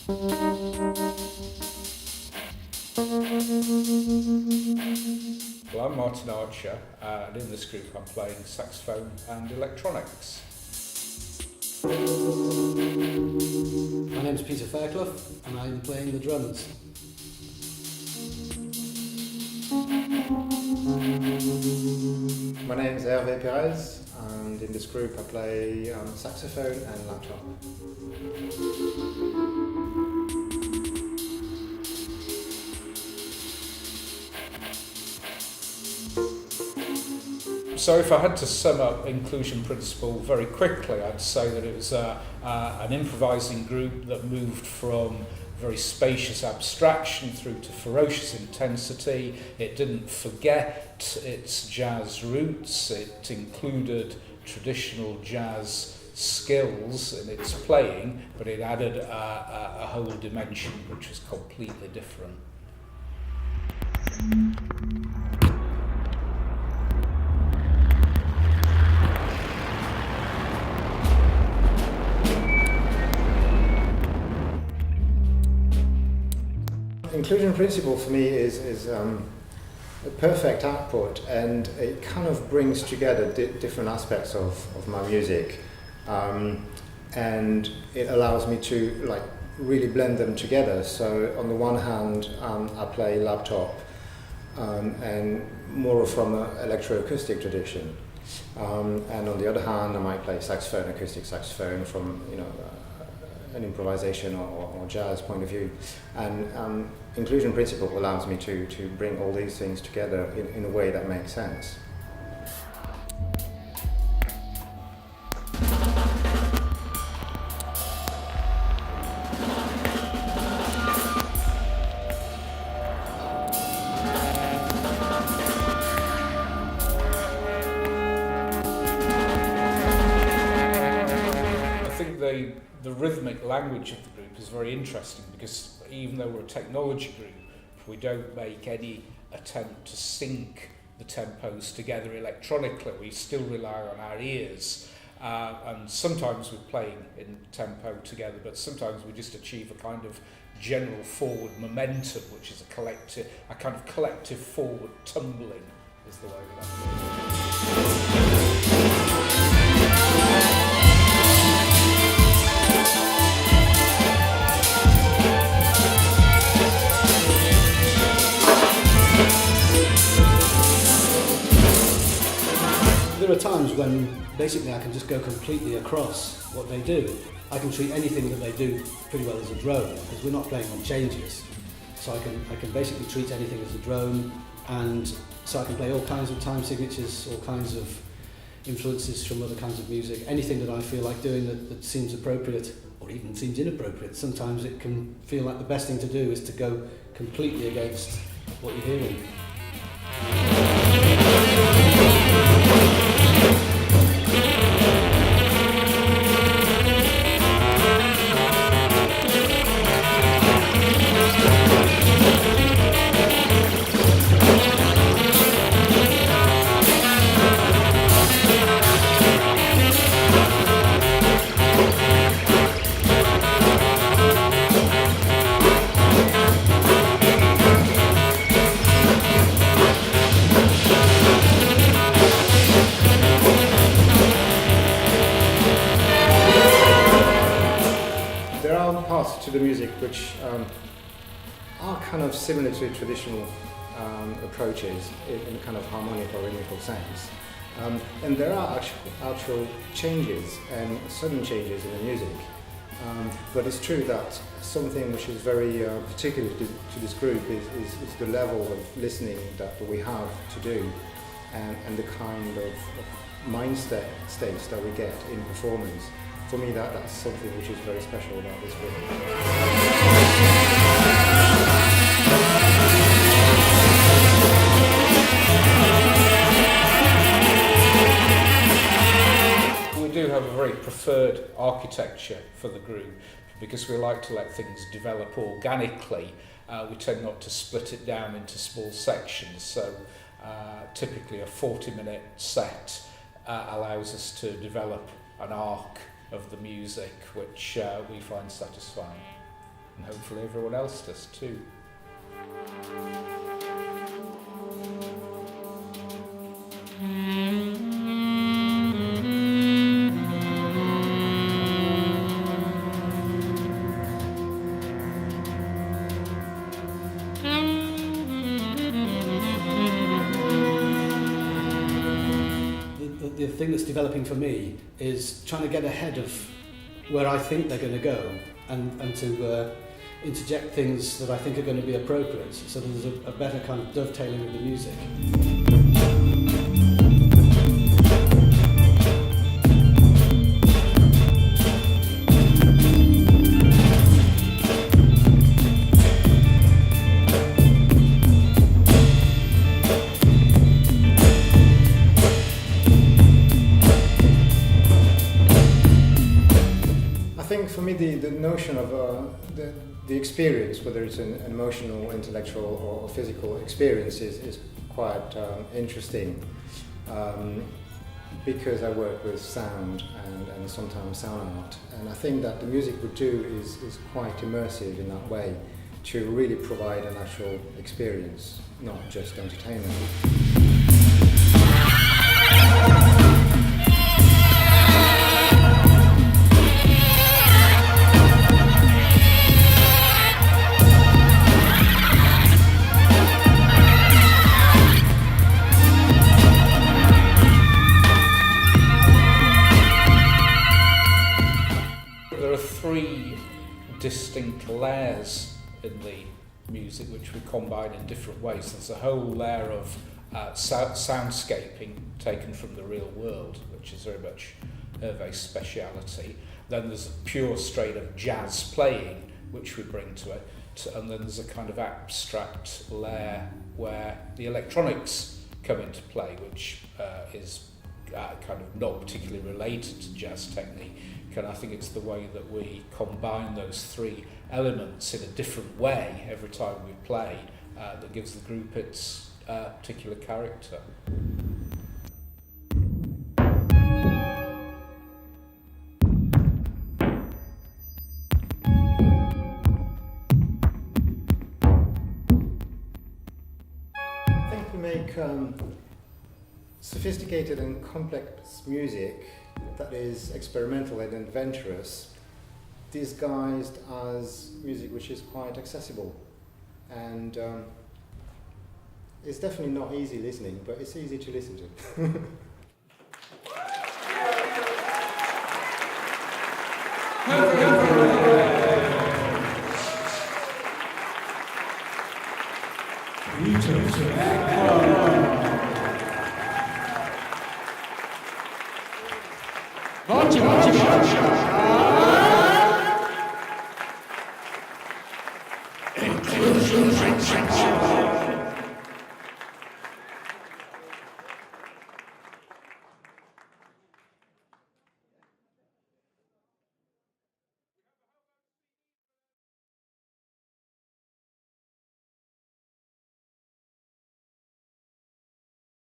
Well, I'm Martin Archer, and in this group I'm playing saxophone and electronics. My name's Peter Fairclough, and I'm playing the drums. My name is Hervé Perez, and in this group I play saxophone and laptop. So if I had to sum up Inclusion Principle very quickly, I'd say that it was an improvising group that moved from very spacious abstraction through to ferocious intensity. It didn't forget its jazz roots. It included traditional jazz skills in its playing, but it added a whole dimension which was completely different. Inclusion Principle for me is a perfect output, and it kind of brings together different aspects of my music, and it allows me to really blend them together. So on the one hand, I play laptop and more from an electroacoustic tradition, and on the other hand I might play saxophone, acoustic saxophone from an improvisation or jazz point of view, and Inclusion Principle allows me to bring all these things together in a way that makes sense. I think the rhythmic language of the group is very interesting, because even though we're a technology group, we don't make any attempt to sync the tempos together electronically. We still rely on our ears, and sometimes we're playing in tempo together, but sometimes we just achieve a kind of general forward momentum, which is a kind of collective forward tumbling is the way that There are times when basically I can just go completely across what they do. I can treat anything that they do pretty well as a drone, because we're not playing on changes. So I can basically treat anything as a drone, and so I can play all kinds of time signatures, all kinds of influences from other kinds of music, anything that I feel like doing that seems appropriate or even seems inappropriate. Sometimes it can feel like the best thing to do is to go completely against what you're hearing. There are parts to the music which are kind of similar to traditional approaches in a kind of harmonic or rhythmical sense. And there are actual changes and sudden changes in the music. But it's true that something which is very particular to this group is the level of listening that we have to do, and the kind of mind states that we get in performance. For me, that's something which is very special about this group. We do have a very preferred architecture for the group, because we like to let things develop organically. We tend not to split it down into small sections, so typically a 40-minute set allows us to develop an arc of the music which we find satisfying. and hopefully everyone else does too. The thing that's developing for me is trying to get ahead of where I think they're going to go and to interject things that I think are going to be appropriate so that there's a better kind of dovetailing of the music. I think for me the notion of the experience, whether it's an emotional, intellectual or physical experience is quite interesting because I work with sound and sometimes sound art, and I think that the music we do is quite immersive in that way to really provide an actual experience, not just entertainment. There are three distinct layers in the music which we combine in different ways. There's a whole layer of soundscaping taken from the real world, which is very much Hervé's speciality. Then there's a pure strain of jazz playing, which we bring to it. And then there's a kind of abstract layer where the electronics come into play, which is kind of not particularly related to jazz technique. And I think it's the way that we combine those three elements in a different way every time we play that gives the group its particular character. I think we make sophisticated and complex music that is experimental and adventurous, disguised as music which is quite accessible. And it's definitely not easy listening, but it's easy to listen to. Bate, bate, bate.